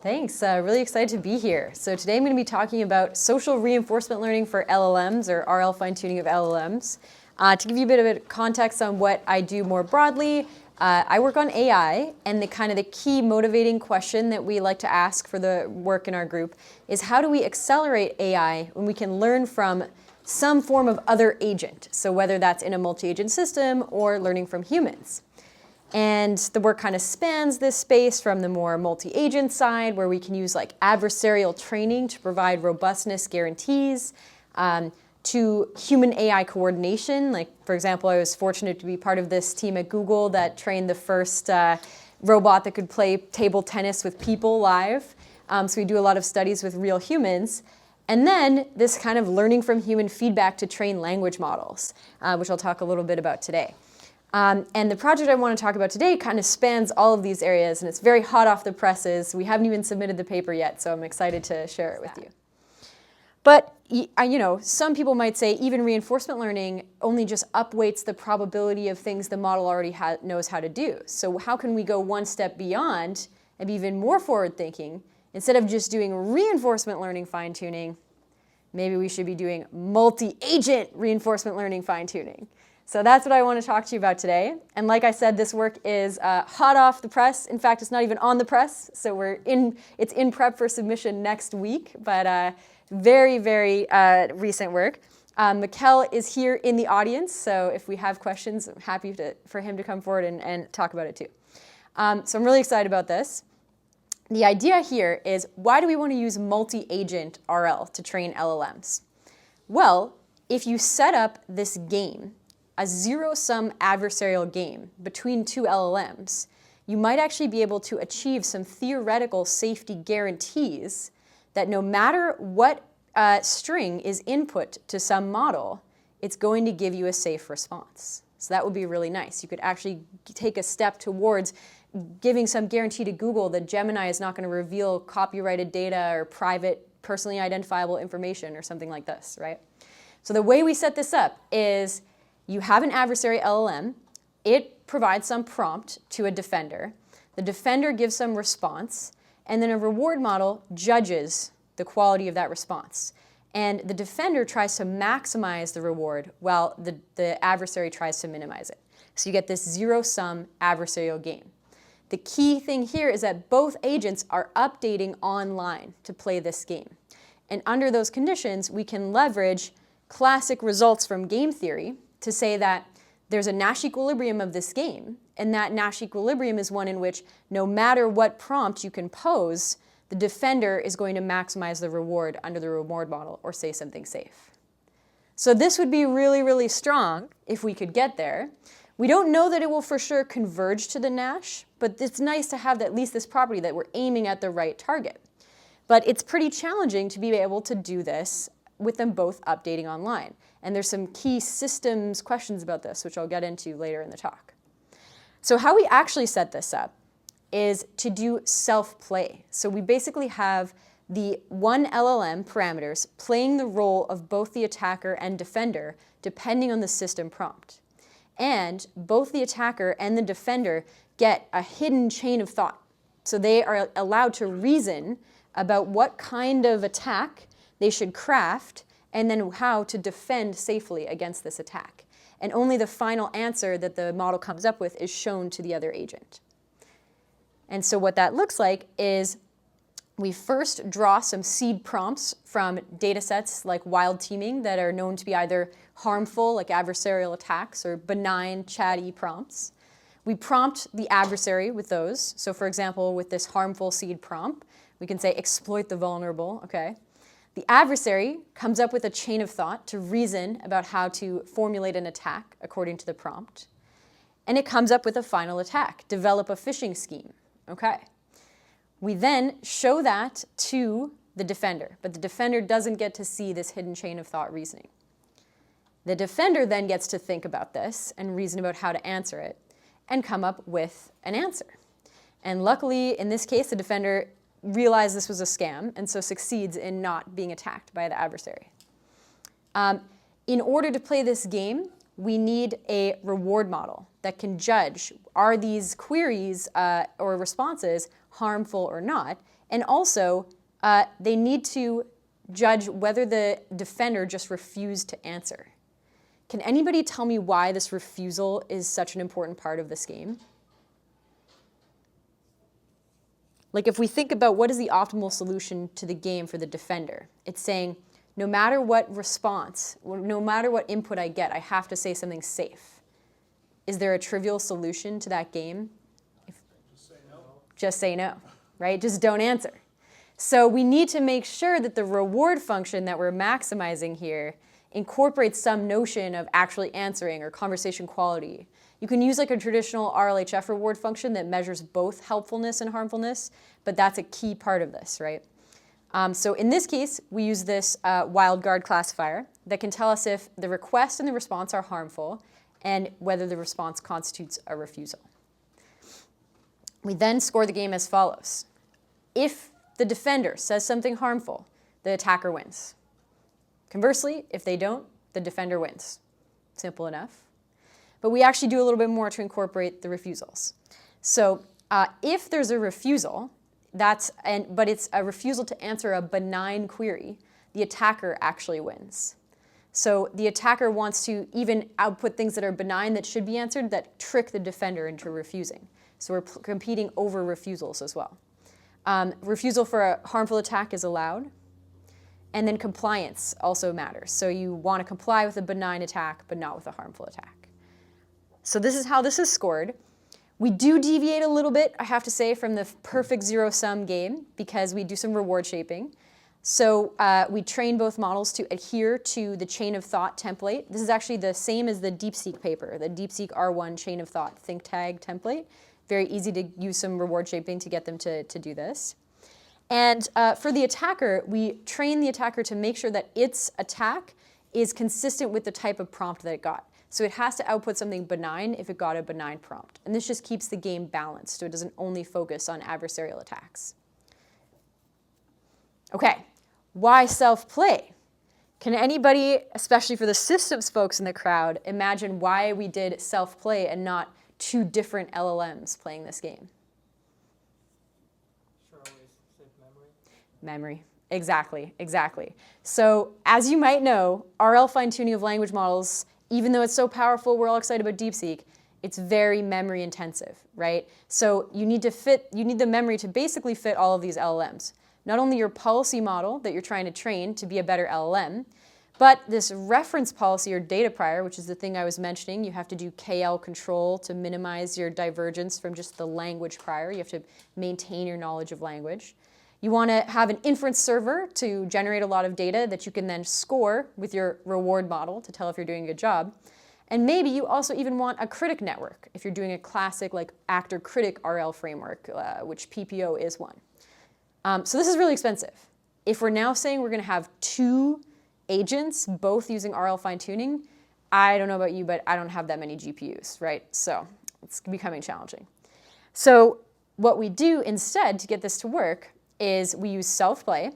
Thanks. Really excited to be here. So today I'm going to be talking about social reinforcement learning for LLMs, or RL fine-tuning of LLMs. To give you a bit of context on what I do more broadly, I work on AI, and the key motivating question that we like to ask for the work in our group is how do we accelerate AI when we can learn from some form of other agent? So whether that's in a multi-agent system or learning from humans. And the work kind of spans this space from the more multi-agent side, where we can use like adversarial training to provide robustness guarantees, to human AI coordination. Like, for example, I was fortunate to be part of this team at Google that trained the first robot that could play table tennis with people live. So we do a lot of studies with real humans. And then this kind of learning from human feedback to train language models, which I'll talk a little bit about today. And the project I want to talk about today kind of spans all of these areas, and it's very hot off the presses. We haven't even submitted the paper yet, so I'm excited to share it with you. But some people might say even reinforcement learning only just upweights the probability of things the model already knows how to do. So how can we go one step beyond and be even more forward-thinking? Instead of just doing reinforcement learning fine-tuning, maybe we should be doing multi-agent reinforcement learning fine-tuning. So that's what I want to talk to you about today. And like I said, this work is hot off the press. In fact, it's not even on the press. So it's in prep for submission next week, but very, very recent work. Mikkel is here in the audience. So if we have questions, I'm happy for him to come forward and talk about it too. So I'm really excited about this. The idea here is, why do we want to use multi-agent RL to train LLMs? Well, if you set up this game, a zero-sum adversarial game between two LLMs, you might actually be able to achieve some theoretical safety guarantees that no matter what string is input to some model, it's going to give you a safe response. So that would be really nice. You could actually take a step towards giving some guarantee to Google that Gemini is not going to reveal copyrighted data or private, personally identifiable information or something like this, right? So the way we set this up is you have an adversary LLM. It provides some prompt to a defender. The defender gives some response, and then a reward model judges the quality of that response. And the defender tries to maximize the reward while the adversary tries to minimize it. So you get this zero-sum adversarial game. The key thing here is that both agents are updating online to play this game. And under those conditions, we can leverage classic results from game theory to say that there's a Nash equilibrium of this game, and that Nash equilibrium is one in which no matter what prompt you can pose, the defender is going to maximize the reward under the reward model or say something safe. So this would be really, really strong if we could get there. We don't know that it will for sure converge to the Nash, but it's nice to have at least this property that we're aiming at the right target. But it's pretty challenging to be able to do this with them both updating online. And there's some key systems questions about this, which I'll get into later in the talk. So how we actually set this up is to do self-play. So we basically have the one LLM parameters playing the role of both the attacker and defender, depending on the system prompt. And both the attacker and the defender get a hidden chain of thought. So they are allowed to reason about what kind of attack they should craft, and then how to defend safely against this attack. And only the final answer that the model comes up with is shown to the other agent. And so what that looks like is we first draw some seed prompts from data sets like wild teaming that are known to be either harmful, like adversarial attacks, or benign, chatty prompts. We prompt the adversary with those. So for example, with this harmful seed prompt, we can say exploit the vulnerable, okay? The adversary comes up with a chain of thought to reason about how to formulate an attack according to the prompt. And it comes up with a final attack, develop a phishing scheme, okay? We then show that to the defender, but the defender doesn't get to see this hidden chain of thought reasoning. The defender then gets to think about this and reason about how to answer it and come up with an answer. And luckily, in this case, the defender realized this was a scam and so succeeds in not being attacked by the adversary. In order to play this game, we need a reward model that can judge, are these queries or responses harmful or not, And also, they need to judge whether the defender just refused to answer. Can anybody tell me why this refusal is such an important part of this game? Like if we think about what is the optimal solution to the game for the defender, it's saying, no matter what response, no matter what input I get, I have to say something safe. Is there a trivial solution to that game? Just say no. Just say no, right? Just don't answer. So we need to make sure that the reward function that we're maximizing here incorporates some notion of actually answering or conversation quality. You can use like a traditional RLHF reward function that measures both helpfulness and harmfulness, but that's a key part of this, right? So in this case, we use this wildcard classifier that can tell us if the request and the response are harmful and whether the response constitutes a refusal. We then score the game as follows. If the defender says something harmful, the attacker wins. Conversely, if they don't, the defender wins. Simple enough. But we actually do a little bit more to incorporate the refusals. So if there's a refusal, but it's a refusal to answer a benign query, the attacker actually wins. So the attacker wants to even output things that are benign that should be answered that trick the defender into refusing. So we're competing over refusals as well. Refusal for a harmful attack is allowed. And then compliance also matters. So you want to comply with a benign attack, but not with a harmful attack. So this is how this is scored. We do deviate a little bit, I have to say, from the perfect zero-sum game because we do some reward shaping. So we train both models to adhere to the chain of thought template. This is actually the same as the DeepSeek paper, the DeepSeek R1 chain of thought think tag template. Very easy to use some reward shaping to get them to do this. And for the attacker, we train the attacker to make sure that its attack is consistent with the type of prompt that it got. So it has to output something benign if it got a benign prompt. And this just keeps the game balanced, so it doesn't only focus on adversarial attacks. Okay, why self-play? Can anybody, especially for the systems folks in the crowd, imagine why we did self-play and not two different LLMs playing this game? Memory. Exactly. So as you might know, RL fine-tuning of language models, even though it's so powerful, we're all excited about DeepSeek, it's very memory intensive, right? So you need the memory to basically fit all of these LLMs. Not only your policy model that you're trying to train to be a better LLM, but this reference policy or data prior, which is the thing I was mentioning, you have to do KL control to minimize your divergence from just the language prior. You have to maintain your knowledge of language. You want to have an inference server to generate a lot of data that you can then score with your reward model to tell if you're doing a good job. And maybe you also even want a critic network if you're doing a classic like actor-critic RL framework, which PPO is one. So this is really expensive. If we're now saying we're going to have two agents, both using RL fine-tuning, I don't know about you, but I don't have that many GPUs, right? So it's becoming challenging. So what we do instead to get this to work is we use self-play.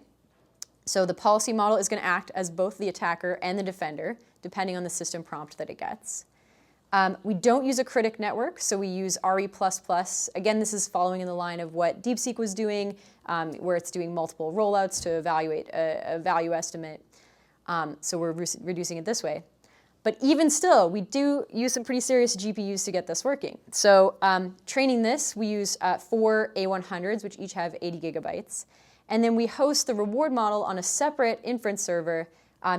So the policy model is going to act as both the attacker and the defender, depending on the system prompt that it gets. We don't use a critic network, so we use RE++. Again, this is following in the line of what DeepSeek was doing, where it's doing multiple rollouts to evaluate a value estimate. So we're reducing it this way. But even still, we do use some pretty serious GPUs to get this working. So training this, we use 4 A100s, which each have 80 gigabytes. And then we host the reward model on a separate inference server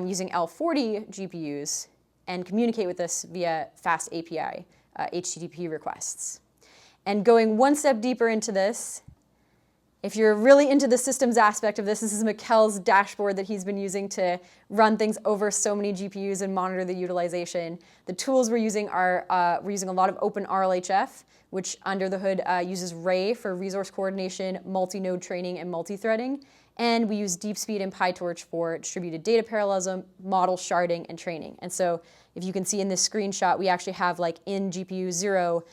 using L40 GPUs and communicate with us via fast API HTTP requests. And going one step deeper into this, if you're really into the systems aspect of this, this is Mikkel's dashboard that he's been using to run things over so many GPUs and monitor the utilization. The tools we're using are, we're using a lot of open RLHF, which under the hood uses Ray for resource coordination, multi-node training, and multi-threading. And we use DeepSpeed and PyTorch for distributed data parallelism, model sharding, and training. And so if you can see in this screenshot, we actually have like in GPU 0,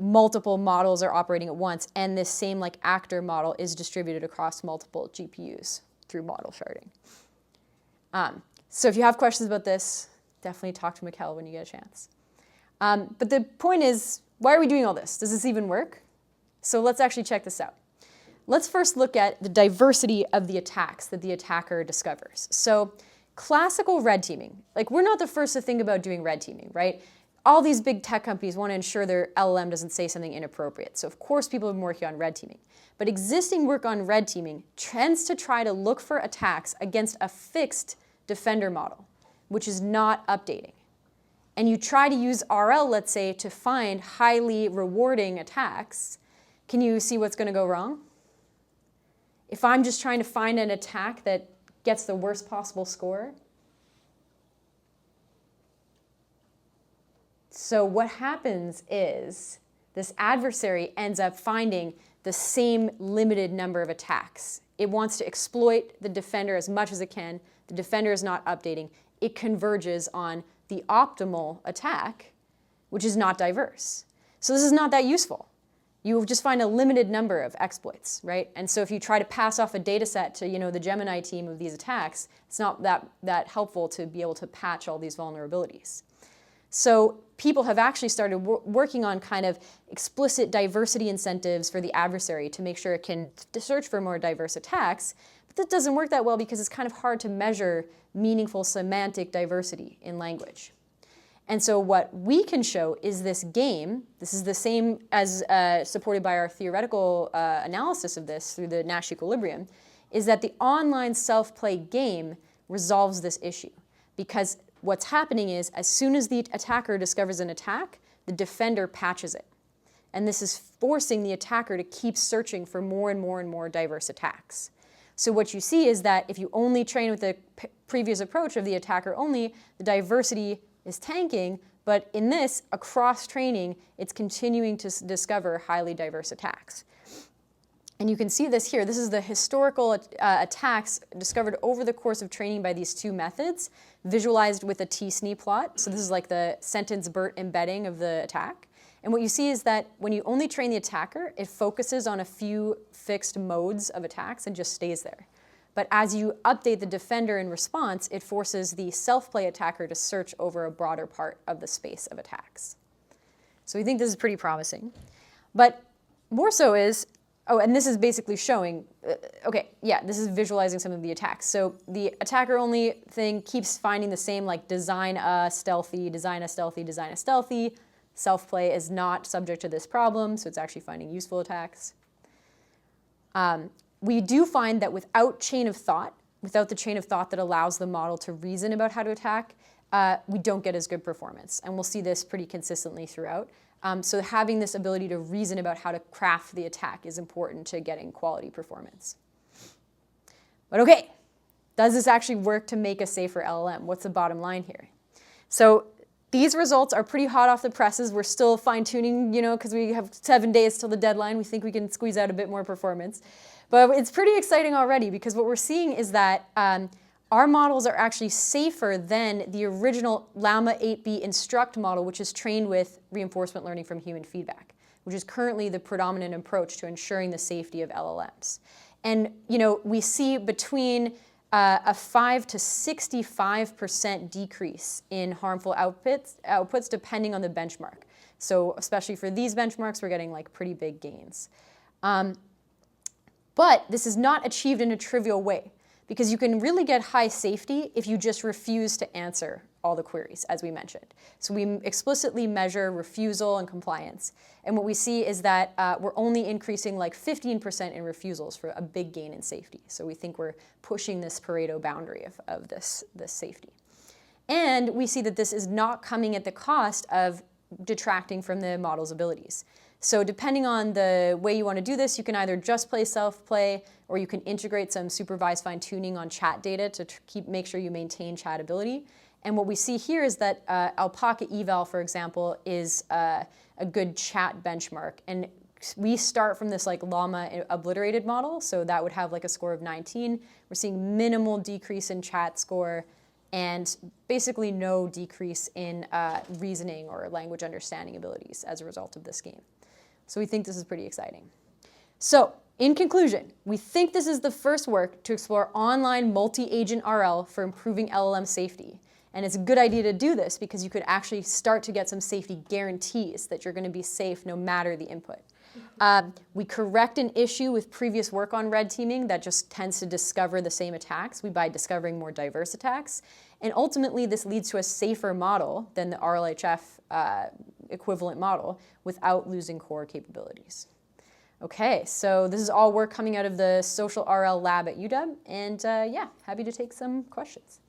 multiple models are operating at once, and this same like actor model is distributed across multiple GPUs through model sharding. So if you have questions about this, definitely talk to Mikkel when you get a chance. But the point is, why are we doing all this? Does this even work? So let's actually check this out. let's first look at the diversity of the attacks that the attacker discovers. So classical red teaming, like we're not the first to think about doing red teaming, right? All these big tech companies want to ensure their LLM doesn't say something inappropriate. So of course people have been working on red teaming. But existing work on red teaming tends to try to look for attacks against a fixed defender model, which is not updating. And you try to use RL, let's say, to find highly rewarding attacks. Can you see what's going to go wrong? If I'm just trying to find an attack that gets the worst possible score. So what happens is this adversary ends up finding the same limited number of attacks. It wants to exploit the defender as much as it can. The defender is not updating. It converges on the optimal attack, which is not diverse. So this is not that useful. You just find a limited number of exploits, right? And so if you try to pass off a data set to, the Gemini team of these attacks, it's not that helpful to be able to patch all these vulnerabilities. So people have actually started working on kind of explicit diversity incentives for the adversary to make sure it can search for more diverse attacks. But that doesn't work that well because it's kind of hard to measure meaningful semantic diversity in language. And so what we can show is this game. This is the same as supported by our theoretical analysis of this through the Nash equilibrium, is that the online self-play game resolves this issue. Because what's happening is as soon as the attacker discovers an attack, the defender patches it. And this is forcing the attacker to keep searching for more and more and more diverse attacks. So what you see is that if you only train with the previous approach of the attacker only, the diversity is tanking, but in this, across training, it's continuing to discover highly diverse attacks. And you can see this here. This is the historical attacks discovered over the course of training by these two methods, visualized with a t-SNE plot. So this is like the sentence BERT embedding of the attack. And what you see is that when you only train the attacker, it focuses on a few fixed modes of attacks and just stays there. But as you update the defender in response, it forces the self-play attacker to search over a broader part of the space of attacks. So we think this is pretty promising. But more so is, and this is basically showing, this is visualizing some of the attacks. So the attacker-only thing keeps finding the same, like design a stealthy, design a stealthy, design a stealthy. Self-play is not subject to this problem, so it's actually finding useful attacks. We do find that without chain of thought, without the chain of thought that allows the model to reason about how to attack, we don't get as good performance. And we'll see this pretty consistently throughout. So having this ability to reason about how to craft the attack is important to getting quality performance. But okay, does this actually work to make a safer LLM? What's the bottom line here? So these results are pretty hot off the presses. We're still fine-tuning, because we have 7 days till the deadline. We think we can squeeze out a bit more performance. But it's pretty exciting already because what we're seeing is that our models are actually safer than the original Llama 8B instruct model, which is trained with reinforcement learning from human feedback, which is currently the predominant approach to ensuring the safety of LLMs. And we see between a 5 to 65% decrease in harmful outputs depending on the benchmark. So especially for these benchmarks, we're getting like pretty big gains. But this is not achieved in a trivial way because you can really get high safety if you just refuse to answer all the queries, as we mentioned. So we explicitly measure refusal and compliance. And what we see is that we're only increasing like 15% in refusals for a big gain in safety. So we think we're pushing this Pareto boundary of this safety. And we see that this is not coming at the cost of detracting from the model's abilities. So depending on the way you want to do this, you can either just play self-play, or you can integrate some supervised fine-tuning on chat data to make sure you maintain chatability. And what we see here is that Alpaca eval, for example, is a good chat benchmark. And we start from this like llama obliterated model, so that would have like a score of 19. We're seeing minimal decrease in chat score and basically no decrease in reasoning or language understanding abilities as a result of this game. So we think this is pretty exciting. So in conclusion, we think this is the first work to explore online multi-agent RL for improving LLM safety. And it's a good idea to do this because you could actually start to get some safety guarantees that you're going to be safe no matter the input. We correct an issue with previous work on red teaming that just tends to discover the same attacks by discovering more diverse attacks. And ultimately, this leads to a safer model than the RLHF equivalent model without losing core capabilities. Okay, so this is all work coming out of the Social RL lab at UW, and yeah, happy to take some questions.